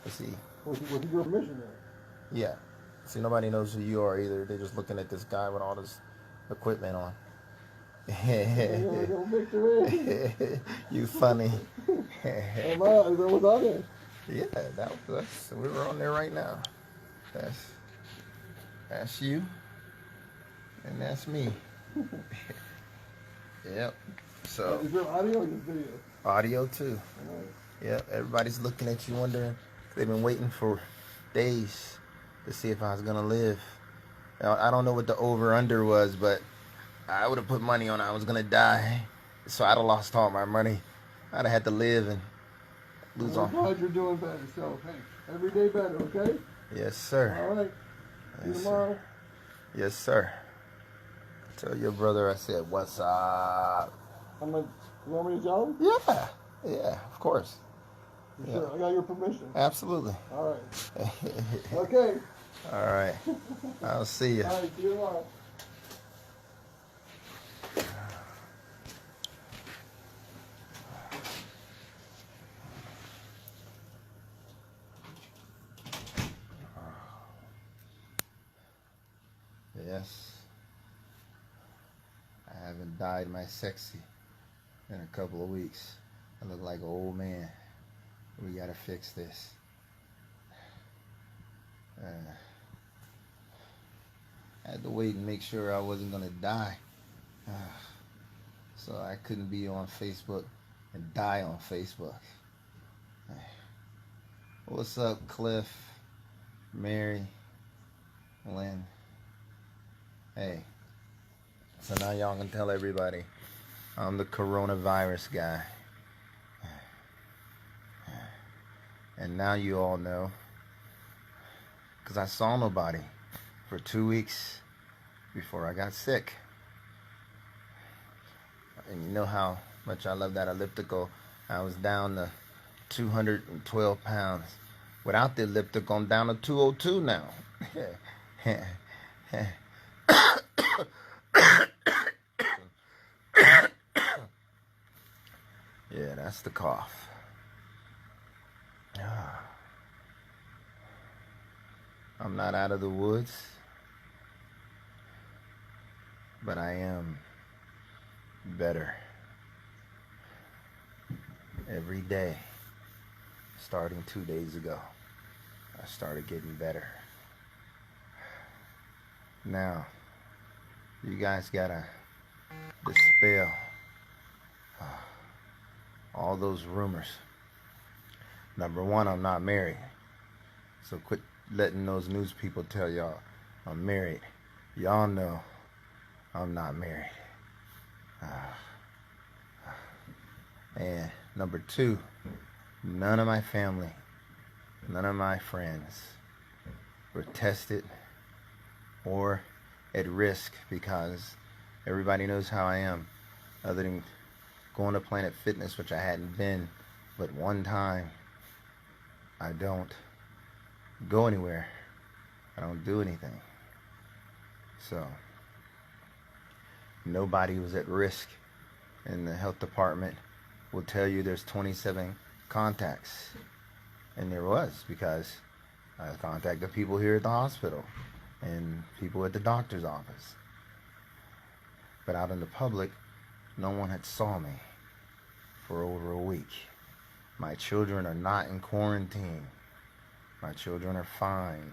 Let's see. With your permission there. Yeah. See, nobody knows who you are either. They're just looking at this guy with all this equipment on. Little victory. You funny. Am I? Is that what's on there? Yeah, that's we were on there right now. That's you, and that's me. Yep. So Is there audio or just video? audio too. All right. Yep. Everybody's looking at you, wondering. They've been waiting for days to see if I was gonna live. Now, I don't know what the over under was, but I would have put money on I was gonna die. So I'd have lost all my money. I'd have had to live and lose I'm all. glad you're doing better. So, hey, every day better, okay? Yes, sir. All right. See you Yes, tomorrow. sir. Yes, sir. Tell your brother I said, what's up? You want me to tell him? Yeah. Yeah, of course. You sure? I got your permission. Absolutely. All right. Okay. All right. I'll see you. All right. See you tomorrow. Yes. I haven't dyed my sexy in a couple of weeks. I look like an old man. We gotta fix this. I had to wait and make sure I wasn't gonna die. So I couldn't be on Facebook and die on Facebook. What's up, Cliff, Mary, Lynn? Hey, so now y'all can tell everybody I'm the coronavirus guy. And now you all know, because I saw nobody for 2 weeks before I got sick. And you know how much I love that elliptical. I was down to 212 pounds. Without the elliptical, I'm down to 202 now. Yeah, that's the cough. I'm not out of the woods, but I am better every day. Starting 2 days ago, I started getting better. Now, you guys gotta dispel all those rumors. Number one, I'm not married. So quit letting those news people tell y'all I'm married. Y'all know I'm not married. And number two, none of my family, none of my friends were tested or at risk, because everybody knows how I am. Other than going to Planet Fitness, which I hadn't been but one time, I don't go anywhere. I don't do anything. So nobody was at risk. And the health department will tell you there's 27 contacts. And there was, because I contacted people here at the hospital and people at the doctor's office. But out in the public, no one had saw me for over a week. My children are not in quarantine. My children are fine.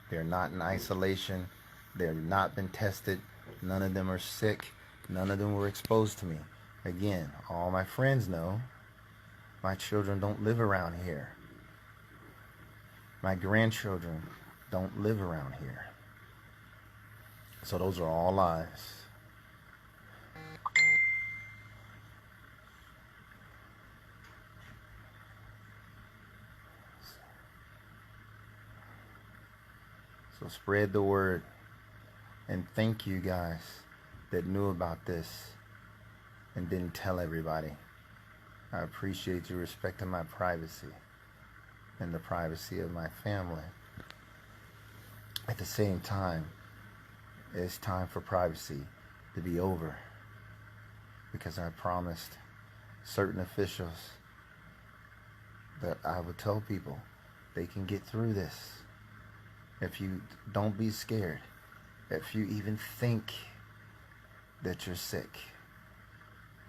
They're not in isolation. They've not been tested. None of them are sick. None of them were exposed to me. Again, all my friends know my children don't live around here. My grandchildren don't live around here. So those are all lies. So spread the word. And thank you guys that knew about this and didn't tell everybody. I appreciate you respecting my privacy and the privacy of my family. At the same time, it's time for privacy to be over, because I promised certain officials that I would tell people They can get through this. If you don't be scared. If you even think that you're sick,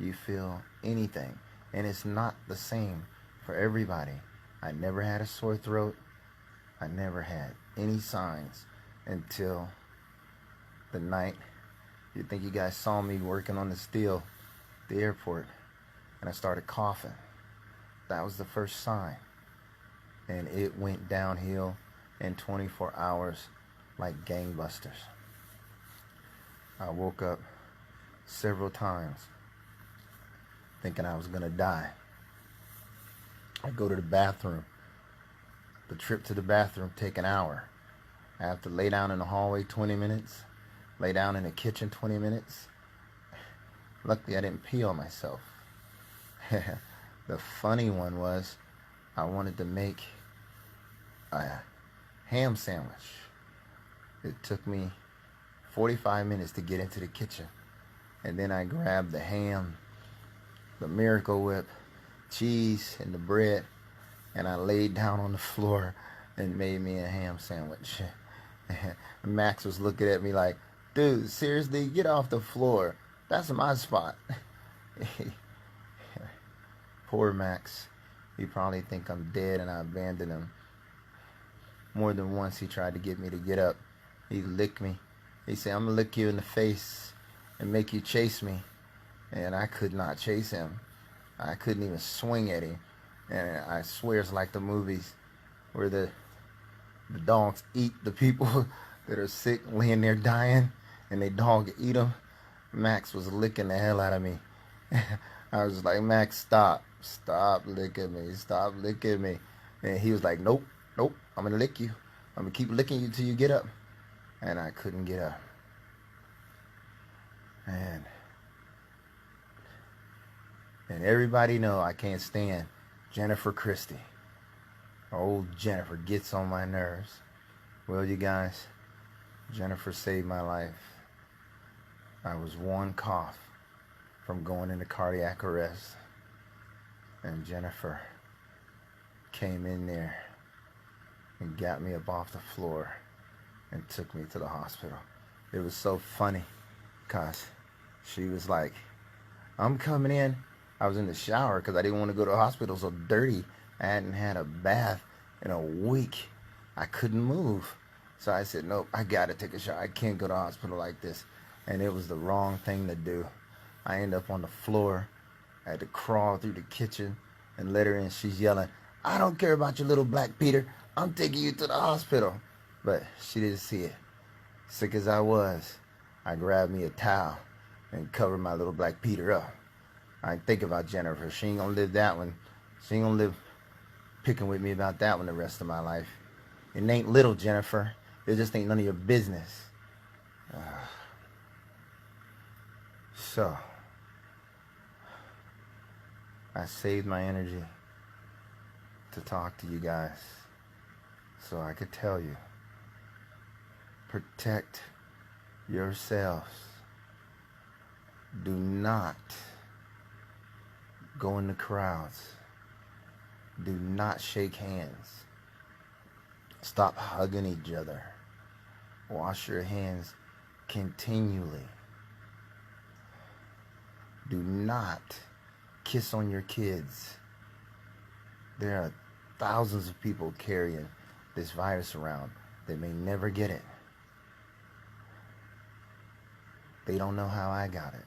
you feel anything, and it's not the same for everybody. I never had a sore throat. I never had any signs until the night. You think you guys saw me working on the steel at the airport, and I started coughing. That was the first sign, and it went downhill in 24 hours like gangbusters. I woke up several times thinking I was gonna die. I go to the bathroom. The trip to the bathroom take an hour. I have to lay down in the hallway 20 minutes, lay down in the kitchen 20 minutes. Luckily, I didn't pee on myself. The funny one was, I wanted to make a ham sandwich. It took me 45 minutes to get into the kitchen. And then I grabbed the ham, the Miracle Whip, cheese, and the bread, and I laid down on the floor and made me a ham sandwich. Max was looking at me like, dude, seriously, get off the floor. That's my spot. Poor Max. He probably think I'm dead and I abandoned him. More than once he tried to get me to get up. He licked me. He said, I'm going to lick you in the face and make you chase me. And I could not chase him. I couldn't even swing at him. And I swear it's like the movies where the dogs eat the people that are sick, laying there dying, and they dog eat them. Max was licking the hell out of me. I was like, Max, stop. Stop licking me. Stop licking me. And he was like, nope, nope, I'm going to lick you. I'm going to keep licking you till you get up. And I couldn't get up. And everybody know I can't stand Jennifer Christie. Old Jennifer gets on my nerves. Well, you guys, Jennifer saved my life. I was one cough from going into cardiac arrest. And Jennifer came in there and got me up off the floor and took me to the hospital. It was so funny because she was like, I'm coming in. I was in the shower because I didn't want to go to the hospital so dirty. I hadn't had a bath in a week. I couldn't move. So I said, nope, I got to take a shower. I can't go to the hospital like this. And it was the wrong thing to do. I ended up on the floor. I had to crawl through the kitchen and let her in. She's yelling, I don't care about your little black Peter. I'm taking you to the hospital. But she didn't see it. Sick as I was, I grabbed me a towel and covered my little black Peter up. I ain't think about Jennifer. She ain't gonna live that one. She ain't gonna live picking with me about that one the rest of my life. It ain't little, Jennifer. It just ain't none of your business. So, I saved my energy to talk to you guys so I could tell you, protect yourselves. Do not go in the crowds. Do not shake hands. Stop hugging each other. Wash your hands continually. Do not kiss on your kids. There are thousands of people carrying this virus around. They may never get it. They don't know how I got it.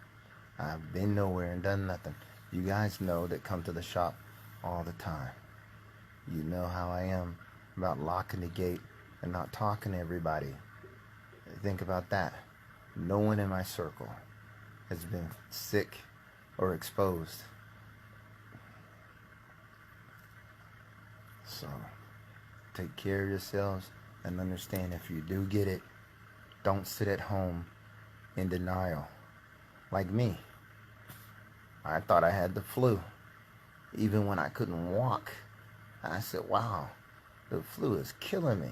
I've been nowhere and done nothing. You guys know that come to the shop all the time. You know how I am about locking the gate and not talking to everybody. Think about that. No one in my circle has been sick or exposed. So, take care of yourselves and understand if you do get it, don't sit at home in denial. Like me. I thought I had the flu. Even when I couldn't walk, I said, wow, the flu is killing me.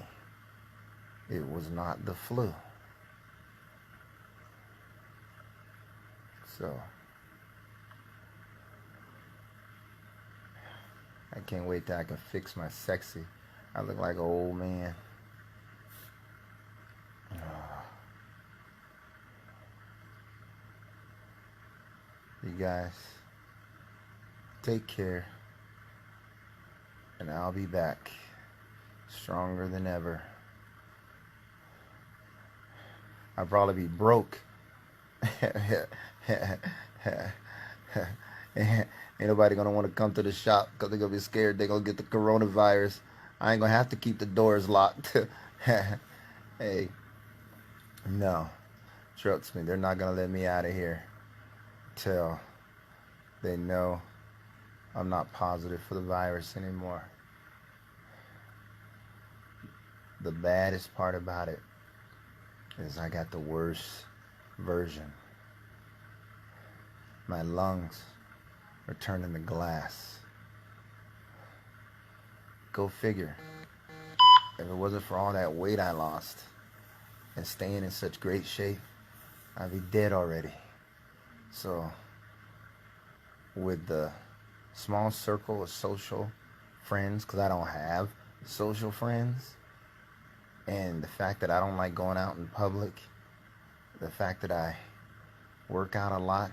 It was not the flu. So, I can't wait till I can fix my sexy I look like an old man. You guys, take care. And I'll be back. Stronger than ever. I'll probably be broke. Ain't nobody gonna want to come to the shop because they're gonna be scared they're gonna get the coronavirus. I ain't gonna have to keep the doors locked. Hey, no, trust me, they're not gonna let me out of here till they know I'm not positive for the virus anymore. The baddest part about it is I got the worst version. My lungs are turning to glass. Go figure. If it wasn't for all that weight I lost and staying in such great shape, I'd be dead already. So, with the small circle of social friends, because I don't have social friends, and the fact that I don't like going out in public, the fact that I work out a lot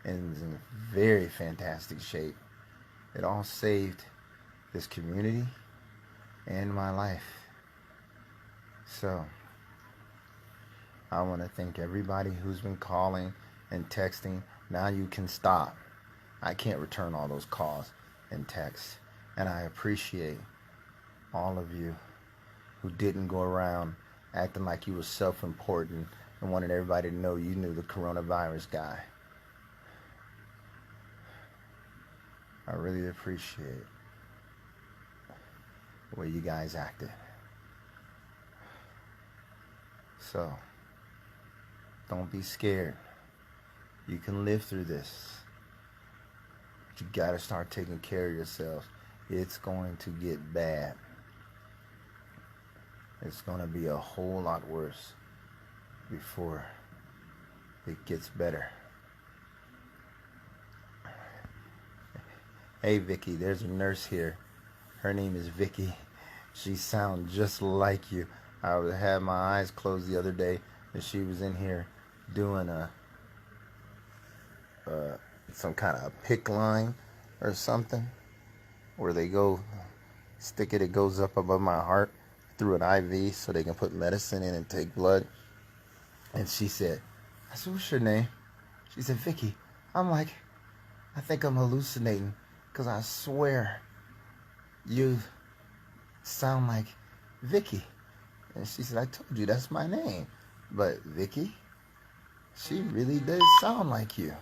and is in very fantastic shape, it all saved this community and my life. So, I want to thank everybody who's been calling and texting. Now you can stop. I can't return all those calls and texts. And I appreciate all of you who didn't go around acting like you were self-important and wanted everybody to know you knew the coronavirus guy. I really appreciate the way you guys acted. So, don't be scared. You can live through this. But you gotta start taking care of yourselves. It's going to get bad. It's gonna be a whole lot worse before it gets better. Hey Vicky, there's a nurse here. Her name is Vicky. She sounds just like you. I had my eyes closed the other day and she was in here doing some kind of PICC line or something where they go stick it goes up above my heart through an IV so they can put medicine in and take blood. And she said, I said, what's your name? She said, Vicky. I'm like, I think I'm hallucinating because I swear you sound like Vicky. And she said, I told you that's my name. But Vicky, she really does sound like you.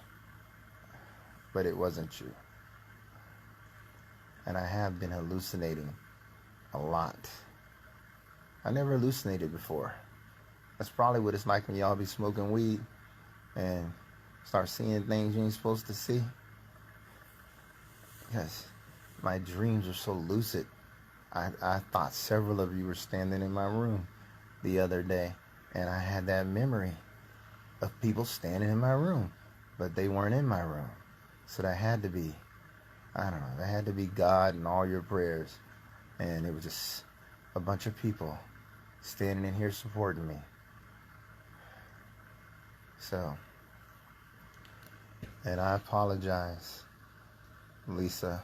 But it wasn't you. And I have been hallucinating a lot. I never hallucinated before. That's probably what it's like when y'all be smoking weed and start seeing things you ain't supposed to see. Because my dreams are so lucid. I thought several of you were standing in my room the other day, and I had that memory of people standing in my room, but they weren't in my room. So that had to be, I don't know, that had to be God and all your prayers. And it was just a bunch of people standing in here supporting me. So, and I apologize, Lisa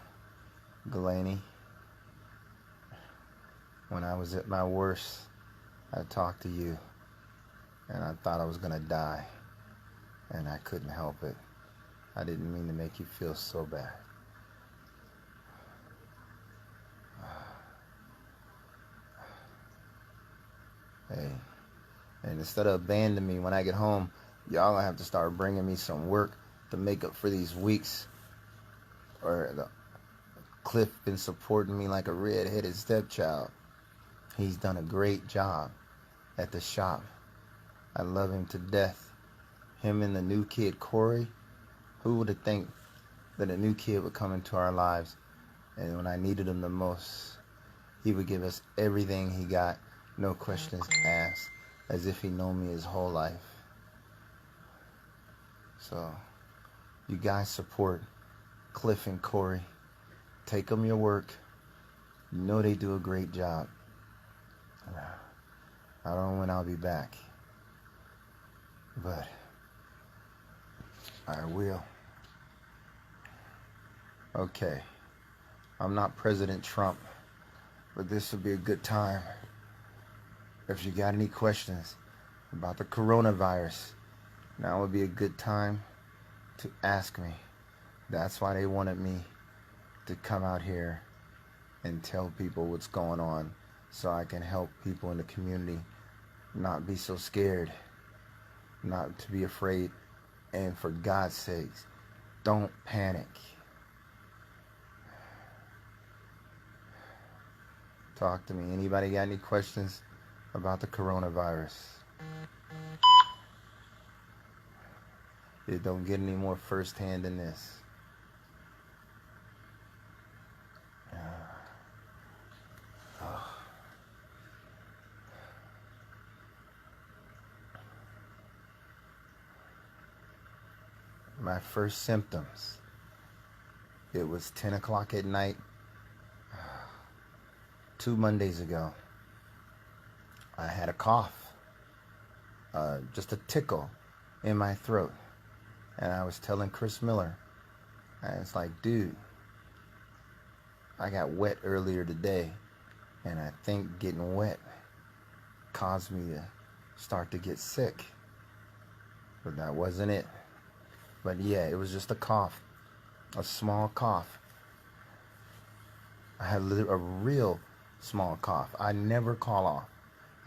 Galaney. When I was at my worst, I talked to you, and I thought I was gonna die, and I couldn't help it. I didn't mean to make you feel so bad. Hey, and instead of abandoning me when I get home, y'all gonna have to start bringing me some work to make up for these weeks. Or Cliff been supporting me like a red-headed stepchild. He's done a great job at the shop. I love him to death. Him and the new kid, Corey. Who would have think that a new kid would come into our lives, and when I needed him the most, he would give us everything he got, no questions asked, as if he known me his whole life. So, you guys support Cliff and Corey. Take them your work. You know they do a great job. I don't know when I'll be back, but I will. Okay, I'm not President Trump, but this would be a good time. If you got any questions about the coronavirus, now would be a good time to ask me. That's why they wanted me to come out here and tell people what's going on, so I can help people in the community not be so scared, not to be afraid, and for God's sakes, don't panic. Talk to me. Anybody got any questions about the coronavirus? It don't get any more firsthand than this. My first symptoms, it was 10 o'clock at night 2 Mondays ago. I had a cough, just a tickle in my throat. And I was telling Chris Miller, and it's like, dude, I got wet earlier today, and I think getting wet caused me to start to get sick. But that wasn't it. But yeah, it was just a cough, a small cough. I had a real small cough. I never call off.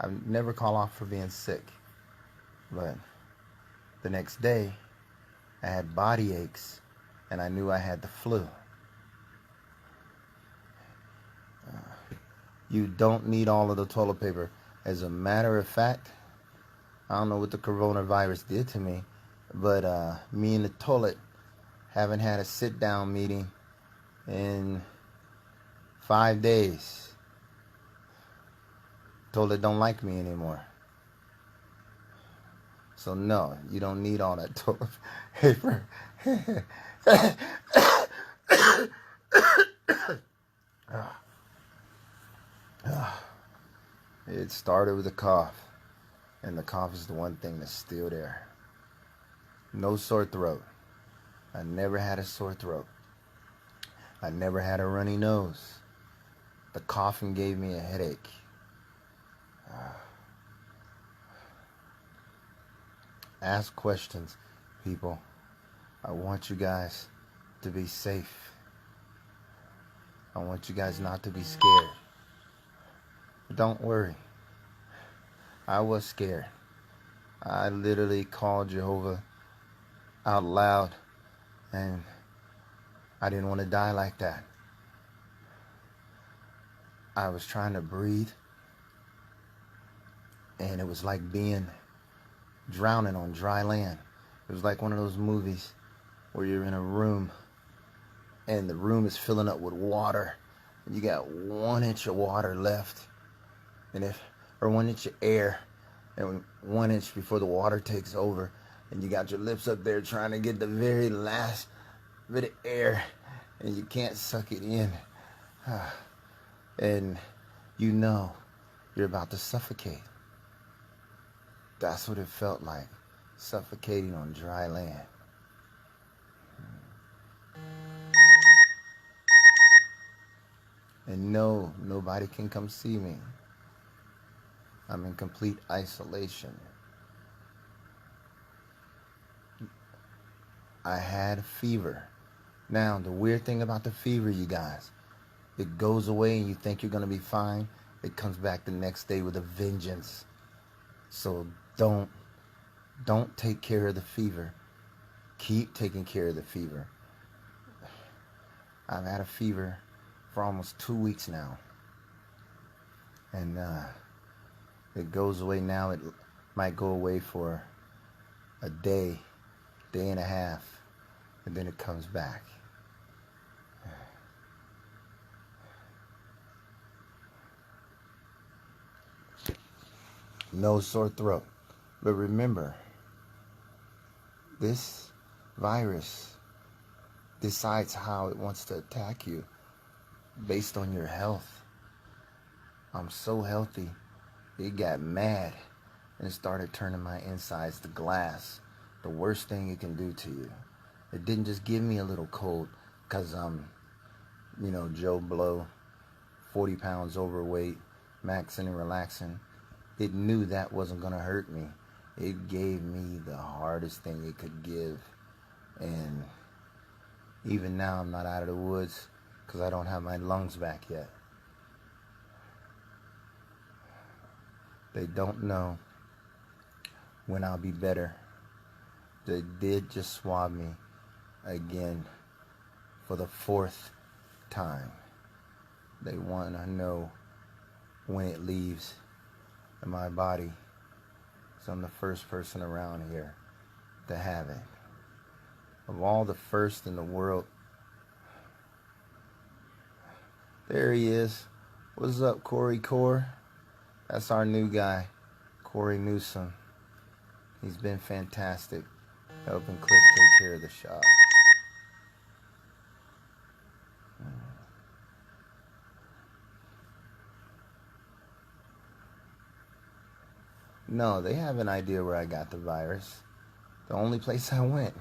I never call off for being sick. But the next day, I had body aches, and I knew I had the flu. You don't need all of the toilet paper. As a matter of fact, I don't know what the coronavirus did to me, but me and the toilet haven't had a sit-down meeting in 5 days. Toilet don't like me anymore. So no, you don't need all that toilet paper. It started with a cough, and the cough is the one thing that's still there. No sore throat. I never had a sore throat. I never had a runny nose. The coughing gave me a headache. Ask questions, people. I want you guys to be safe. I want you guys not to be scared. Don't worry. I was scared. I literally called Jehovah out loud, and I didn't want to die like that. I was trying to breathe, and it was like drowning on dry land. It was like one of those movies where you're in a room and the room is filling up with water, and you got 1 inch of water left, or 1 inch of air, and 1 inch before the water takes over, and you got your lips up there trying to get the very last bit of air, and you can't suck it in, and you know you're about to suffocate. That's what it felt like, suffocating on dry land. And no, nobody can come see me. I'm in complete isolation. I had a fever. Now, the weird thing about the fever, you guys, it goes away and you think you're going to be fine. It comes back the next day with a vengeance. So don't take care of the fever. Keep taking care of the fever. I've had a fever for almost 2 weeks now. And it goes away now. It might go away for a day and a half, and then it comes back. No sore throat. But remember, this virus decides how it wants to attack you based on your health. I'm so healthy. It got mad and it started turning my insides to glass. The worst thing it can do to you. It didn't just give me a little cold because I'm, Joe Blow, 40 pounds overweight, maxing and relaxing. It knew that wasn't going to hurt me. It gave me the hardest thing it could give. And even now I'm not out of the woods because I don't have my lungs back yet. They don't know when I'll be better. They did just swab me again for the 4th time. They want to know when it leaves in my body. So I'm the first person around here to have it. Of all the first in the world. There he is. What's up, Corey Core? That's our new guy, Corey Newsom. He's been fantastic, helping Cliff take care of the shop. No, they have an idea where I got the virus. The only place I went.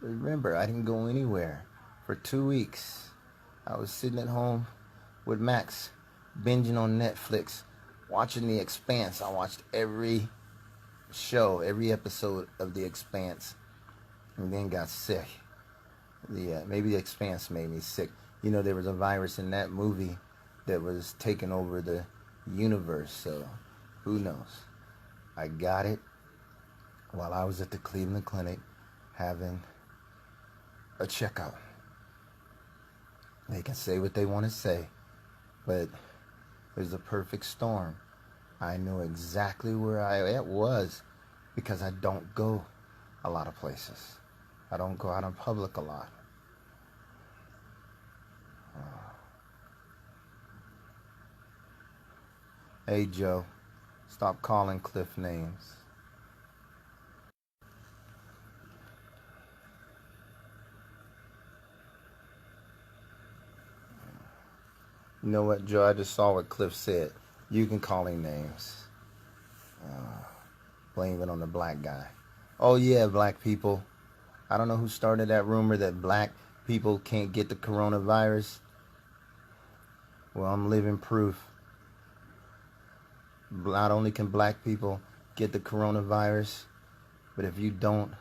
Remember, I didn't go anywhere for 2 weeks. I was sitting at home with Max, binging on Netflix, watching The Expanse. I watched every show, every episode of The Expanse, and then got sick. Maybe The Expanse made me sick. There was a virus in that movie that was taking over the universe, so who knows? I got it while I was at the Cleveland Clinic having a checkup. They can say what they want to say, but it was a perfect storm. I knew exactly where I was because I don't go a lot of places. I don't go out in public a lot. Hey, Joe, stop calling Cliff names. You know what, Joe? I just saw what Cliff said. You can call him names. Blame it on the black guy. Oh, yeah, black people. I don't know who started that rumor that black people can't get the coronavirus. Well, I'm living proof. Not only can black people get the coronavirus, but if you don't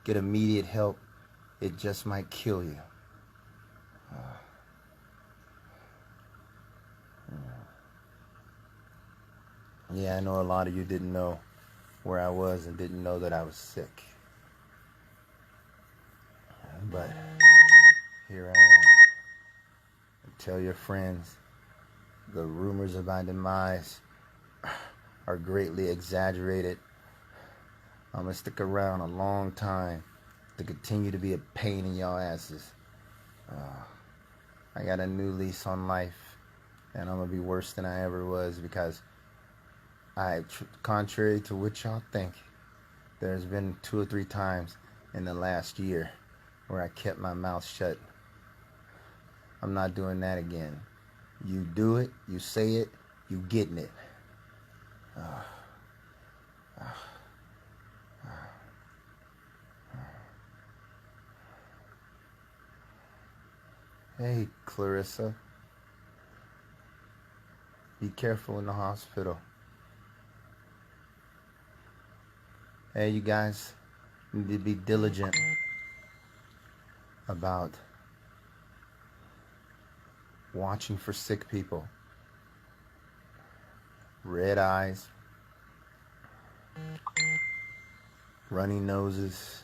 get immediate help, it just might kill you. Yeah, I know a lot of you didn't know where I was and didn't know that I was sick. But here I am. And tell your friends the rumors of my demise are greatly exaggerated. I'm going to stick around a long time to continue to be a pain in y'all asses. I got a new lease on life, and I'm going to be worse than I ever was because contrary to what y'all think, there's been 2 or 3 times in the last year where I kept my mouth shut. I'm not doing that again. You do it, you say it, you getting it. Hey, Clarissa. Be careful in the hospital. Hey, you guys need to be diligent about watching for sick people. Red eyes, runny noses.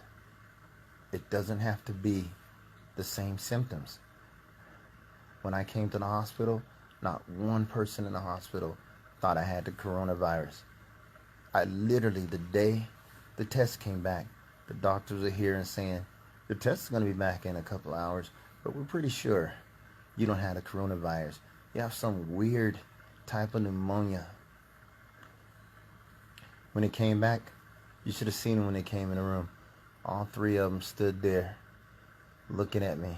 It doesn't have to be the same symptoms. When I came to the hospital, not one person in the hospital thought I had the coronavirus. I literally, the day the test came back, the doctors are here and saying, the test is going to be back in a couple hours, but we're pretty sure you don't have the coronavirus. You have some weird type of pneumonia. When it came back, you should have seen them when they came in the room. All 3 of them stood there looking at me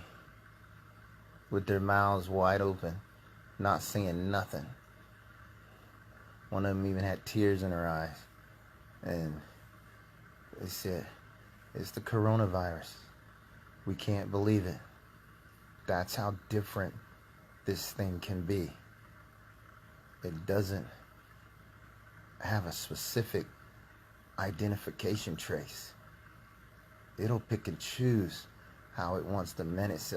with their mouths wide open, not saying nothing. One of them even had tears in her eyes. And they said, it's the coronavirus. We can't believe it. That's how different this thing can be. It doesn't have a specific identification trace. It'll pick and choose how it wants to manifest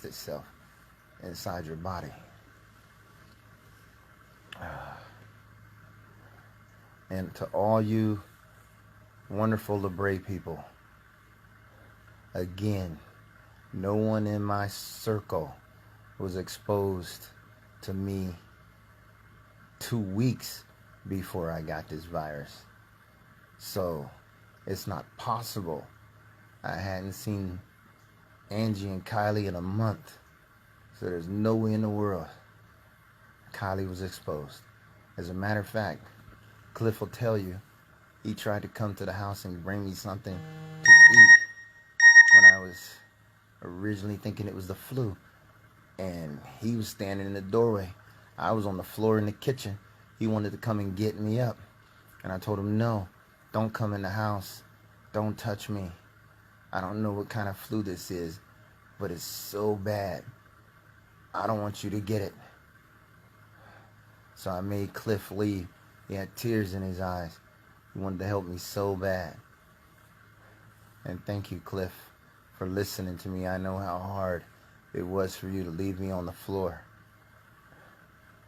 itself inside your body. And to all you wonderful LeBray people, again, no one in my circle was exposed to me 2 weeks before I got this virus. So it's not possible. I hadn't seen Angie and Kylie in a month. So there's no way in the world Kylie was exposed. As a matter of fact, Cliff will tell you, he tried to come to the house and bring me something to eat when I was originally thinking it was the flu. And he was standing in the doorway. I was on the floor in the kitchen. He wanted to come and get me up. And I told him, no, don't come in the house. Don't touch me. I don't know what kind of flu this is, but it's so bad. I don't want you to get it. So I made Cliff leave. He had tears in his eyes. He wanted to help me so bad. And thank you, Cliff, for listening to me. I know how hard it was for you to leave me on the floor.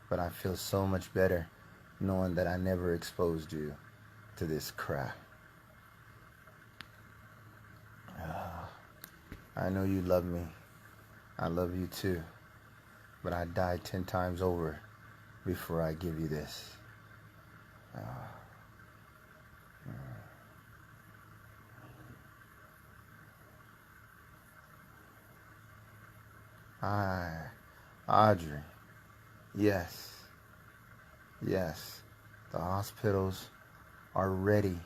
But I feel so much better knowing that I never exposed you to this crap. I know you love me. I love you too. But I died 10 times over before I give you this. Audrey, yes, the hospitals are ready.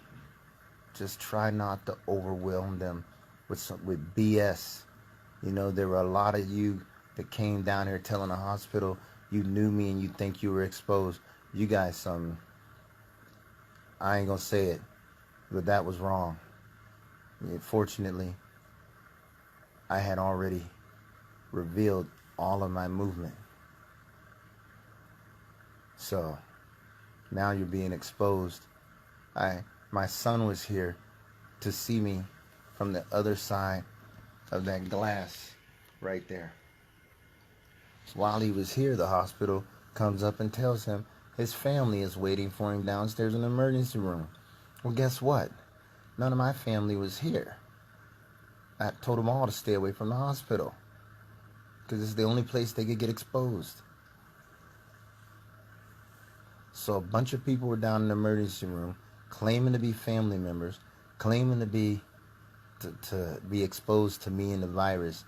Just try not to overwhelm them with BS. You know, there were a lot of you that came down here telling the hospital you knew me and you think you were exposed. You guys, I ain't gonna say it, but that was wrong. Fortunately, I had already revealed all of my movement. So now you're being exposed. My son was here to see me from the other side of that glass right there. While he was here, the hospital comes up and tells him his family is waiting for him downstairs in the emergency room. Well, guess what? None of my family was here. I told them all to stay away from the hospital because it's the only place they could get exposed. So a bunch of people were down in the emergency room claiming to be family members, claiming to be exposed to me and the virus.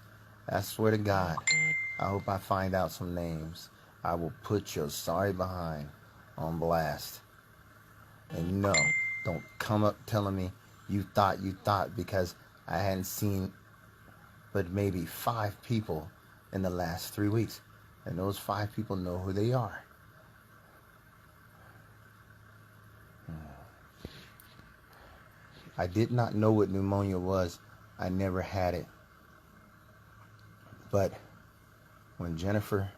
I swear to God, I hope I find out some names. I will put your sorry behind on blast. And no, don't come up telling me you thought because I hadn't seen but maybe 5 people in the last 3 weeks. And those 5 people know who they are. I did not know what pneumonia was. I never had it. But when Jennifer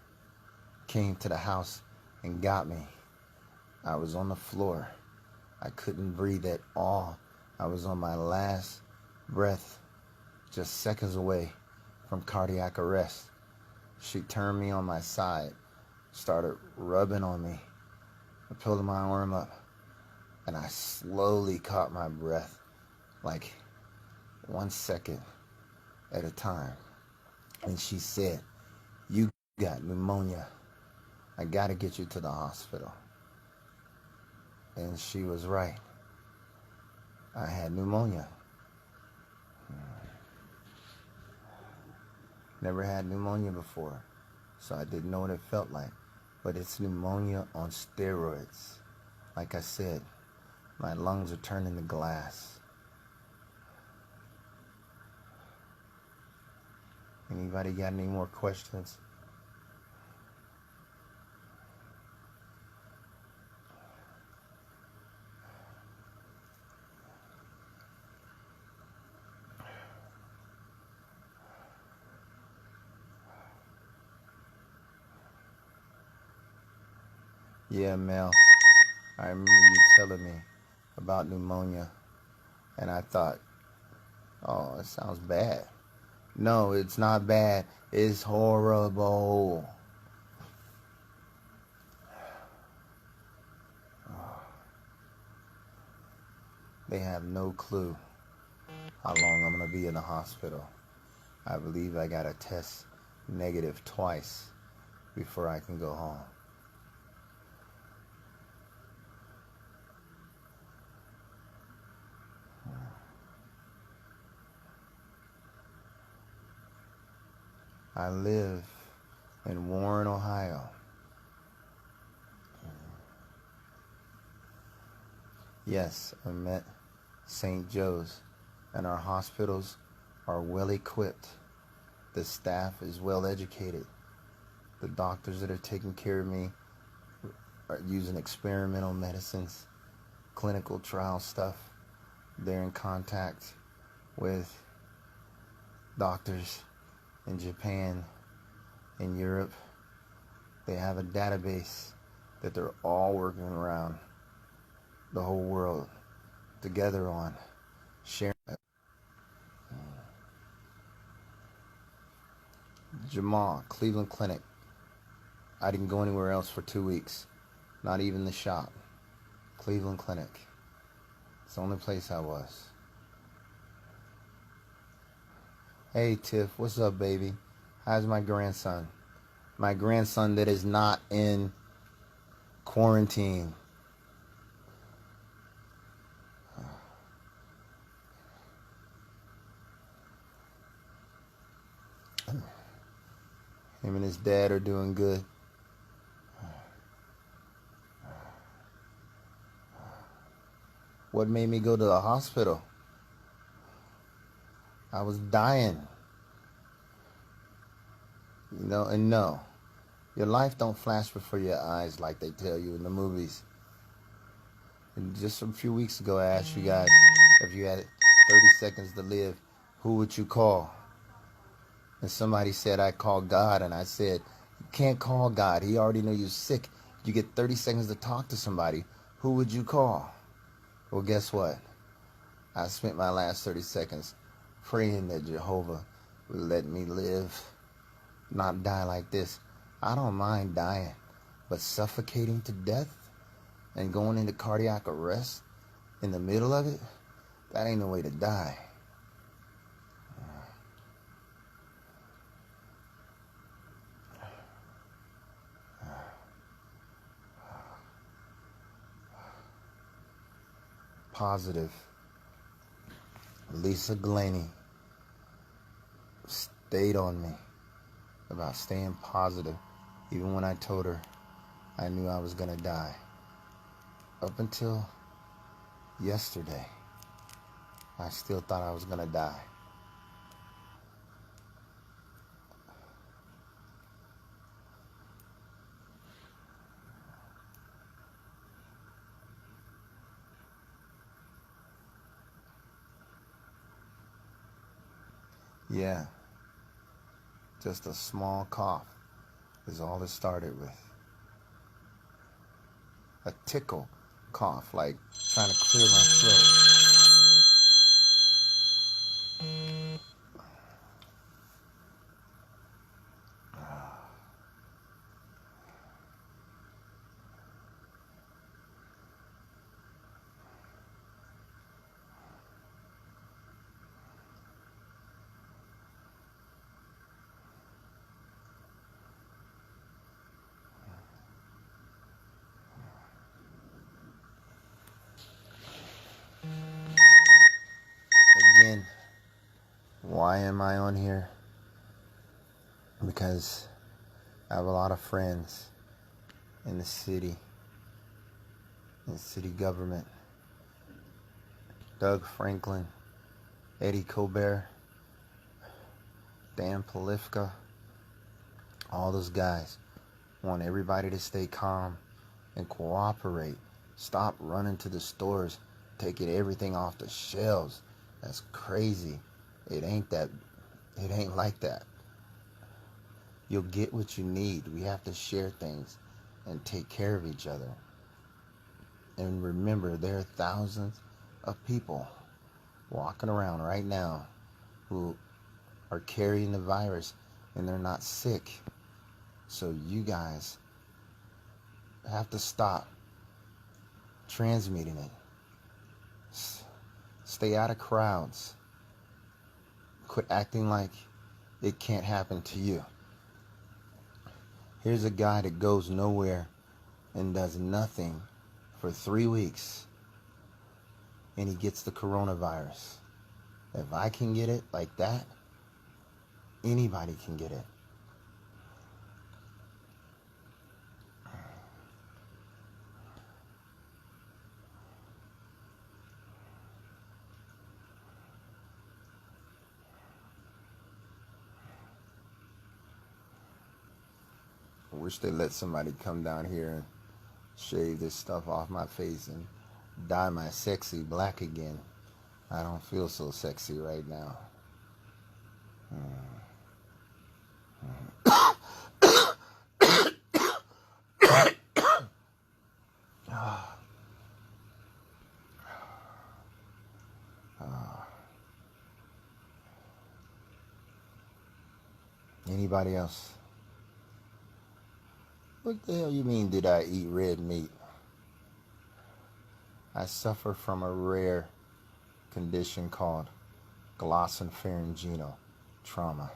came to the house and got me, I was on the floor. I couldn't breathe at all. I was on my last breath, just seconds away from cardiac arrest. She turned me on my side, started rubbing on me. I pulled my arm up, and I slowly caught my breath, like 1 second at a time. And she said, "You got pneumonia. I gotta get you to the hospital." And she was right. I had pneumonia. Never had pneumonia before, so I didn't know what it felt like. But it's pneumonia on steroids. Like I said, my lungs are turning to glass. Anybody got any more questions? Yeah, Mel, I remember you telling me about pneumonia, and I thought, oh, it sounds bad. No, it's not bad. It's horrible. They have no clue how long I'm going to be in the hospital. I believe I got to test negative twice before I can go home. I live in Warren, Ohio. Yes, I'm at St. Joe's, and our hospitals are well equipped. The staff is well educated. The doctors that are taking care of me are using experimental medicines, clinical trial stuff. They're in contact with doctors in Japan, in Europe. They have a database that they're all working around the whole world together on, sharing. Jamal, Cleveland Clinic. I didn't go anywhere else for 2 weeks, not even the shop. Cleveland Clinic. It's the only place I was. Hey Tiff, what's up, baby? How's my grandson? My grandson that is not in quarantine. Him and his dad are doing good. What made me go to the hospital? I was dying. You know, and no, your life don't flash before your eyes like they tell you in the movies. And just a few weeks ago, I asked you guys if you had 30 seconds to live, who would you call? And somebody said I'd call God, and I said, you can't call God. He already knows you're sick. You get 30 seconds to talk to somebody. Who would you call? Well, guess what? I spent my last 30 seconds praying that Jehovah would let me live, not die like this. I don't mind dying, but suffocating to death and going into cardiac arrest in the middle of it, that ain't no way to die. Positive. Lisa Glaney stayed on me about staying positive, even when I told her I knew I was gonna die. Up until yesterday, I still thought I was gonna die. Yeah, just a small cough is all it started with. A tickle cough, like trying to clear my throat. Again, why am I on here? Because I have a lot of friends in the city, in city government. Doug Franklin, Eddie Colbert, Dan Polifka, all those guys want everybody to stay calm and cooperate. Stop running to the stores, taking everything off the shelves. That's crazy. It ain't like that. You'll get what you need. We have to share things. and take care of each other. And remember, there are thousands of people walking around right now who are carrying the virus and they're not sick. So you guys have to stop transmitting it. Stay out of crowds. Quit acting like it can't happen to you. Here's a guy that goes nowhere and does nothing for 3 weeks, and he gets the coronavirus. If I can get it like that, anybody can get it. I wish they let somebody come down here and shave this stuff off my face and dye my sexy black again. I don't feel so sexy right now. Anybody else? What the hell you mean, did I eat red meat? I suffer from a rare condition called glossopharyngeal trauma,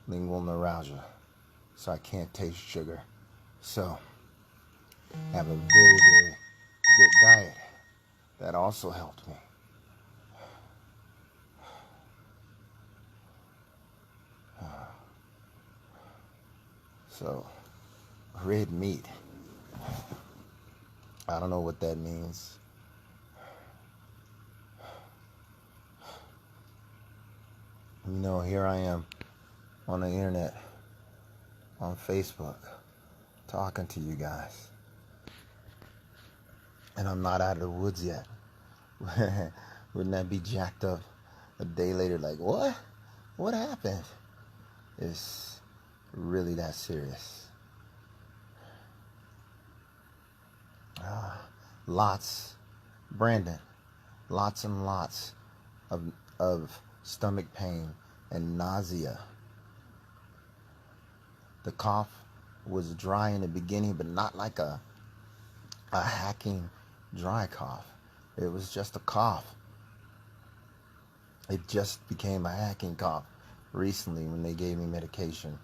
lingual neuralgia, so I can't taste sugar. So I have a very, very good diet that also helped me. So red meat, I don't know what that means. You know, here I am on the internet, on Facebook, talking to you guys. And I'm not out of the woods yet. Wouldn't that be jacked up a day later? Like, what? What happened? It's really that serious. Brandon, lots and lots of stomach pain and nausea. The cough was dry in the beginning, but not like a hacking dry cough. It was just a cough. It just became a hacking cough recently when they gave me medication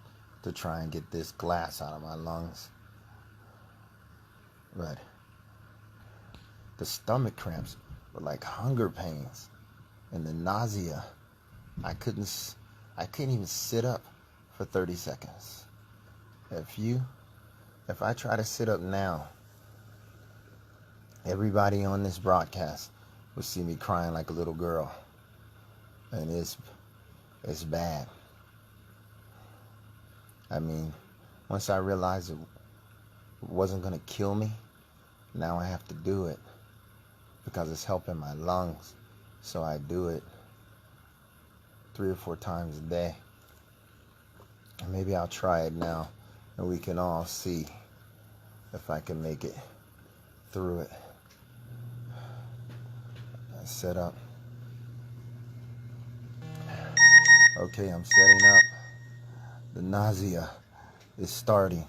to try and get this glass out of my lungs. But the stomach cramps were like hunger pains, and the nausea, I couldn't even sit up for 30 seconds. If I try to sit up now, everybody on this broadcast will see me crying like a little girl, and it's bad. I mean, once I realized it wasn't gonna kill me, now I have to do it because it's helping my lungs. So I do it 3 or 4 times a day. And maybe I'll try it now, and we can all see if I can make it through it. I set up. Okay, I'm setting up. The nausea is starting.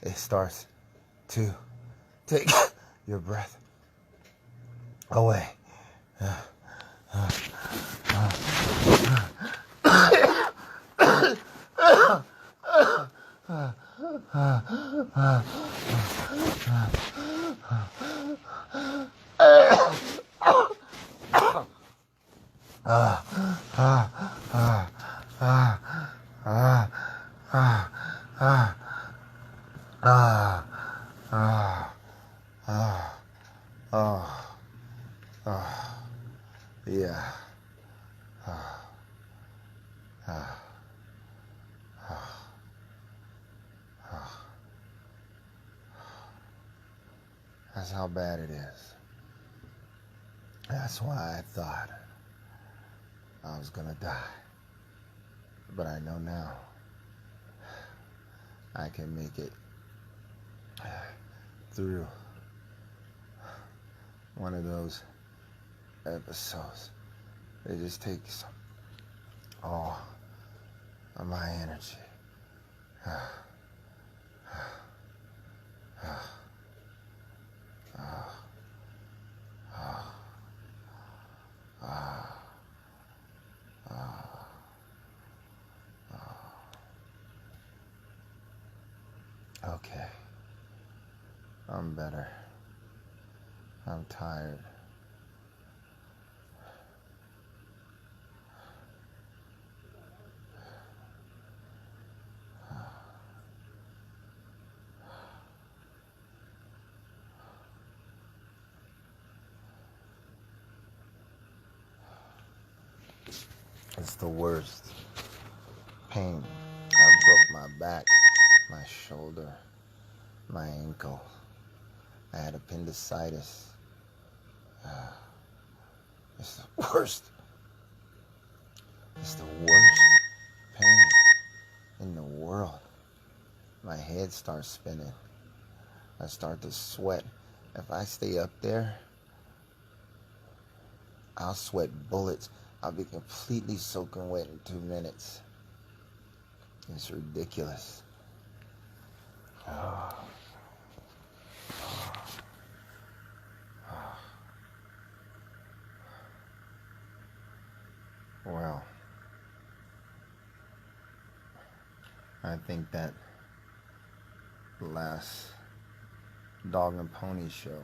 It starts to take your breath away. Yeah. That's how bad it is. That's why I thought I was gonna die. But I know now I can make it through one of those episodes. It just takes all of my energy. Okay, I'm better. I'm tired. It's the worst pain. I broke my back, my shoulder, my ankle. I had appendicitis. It's the worst. It's the worst pain in the world. My head starts spinning. I start to sweat. If I stay up there, I'll sweat bullets. I'll be completely soaking wet in 2 minutes. It's ridiculous. Well, I think that last Dog and Pony show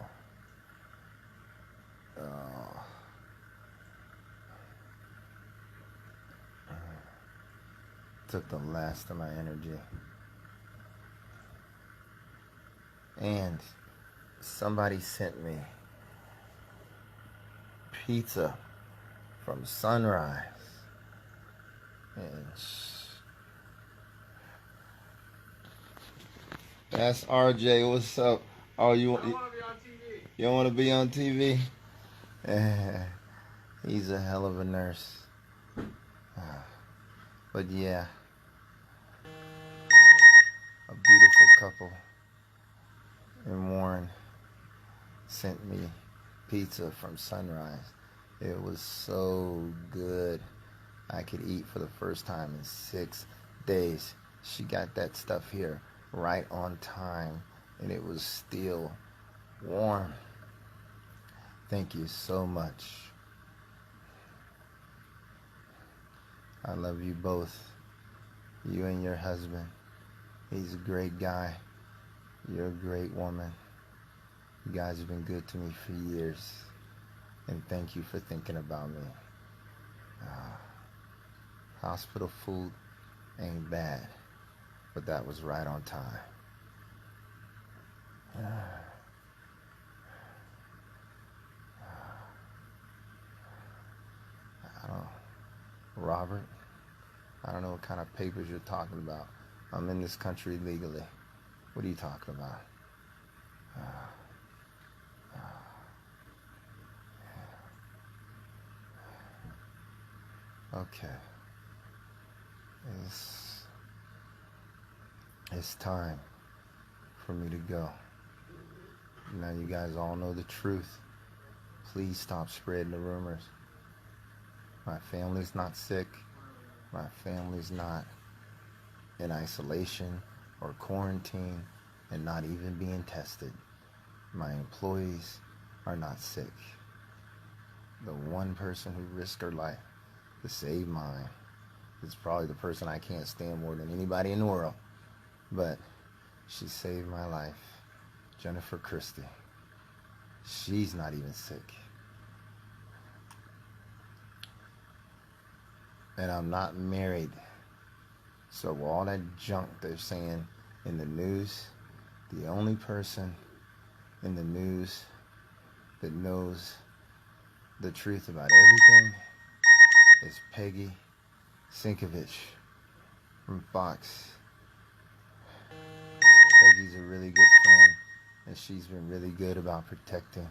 took the last of my energy. And somebody sent me pizza from Sunrise. And that's RJ. What's up? Oh, you want to be on TV? You don't want to be on TV? He's a hell of a nurse. But yeah, a beautiful couple in Warren sent me pizza from Sunrise. It was so good. I could eat for the first time in 6 days. She got that stuff here right on time, and it was still warm. Thank you so much. I love you both. You and your husband. He's a great guy. You're a great woman. You guys have been good to me for years. And thank you for thinking about me. Hospital food ain't bad, but that was right on time. Robert, I don't know what kind of papers you're talking about. I'm in this country legally. What are you talking about? Okay. It's time for me to go. Now you guys all know the truth. Please stop spreading the rumors. My family's not sick. My family's not in isolation or quarantine and not even being tested. My employees are not sick. The one person who risked her life to save mine is probably the person I can't stand more than anybody in the world. But she saved my life. Jennifer Christie. She's not even sick. And I'm not married. So all that junk they're saying in the news, the only person in the news that knows the truth about everything is Peggy Sinkovich from Fox. Peggy's a really good friend, and she's been really good about protecting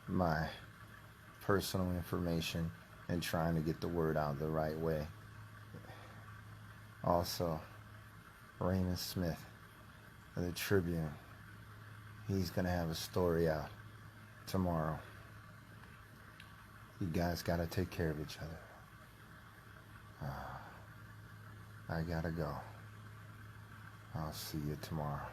my personal information and trying to get the word out the right way. Also, Raymond Smith of the Tribune. He's gonna have a story out tomorrow. You guys gotta take care of each other. I gotta go. I'll see you tomorrow.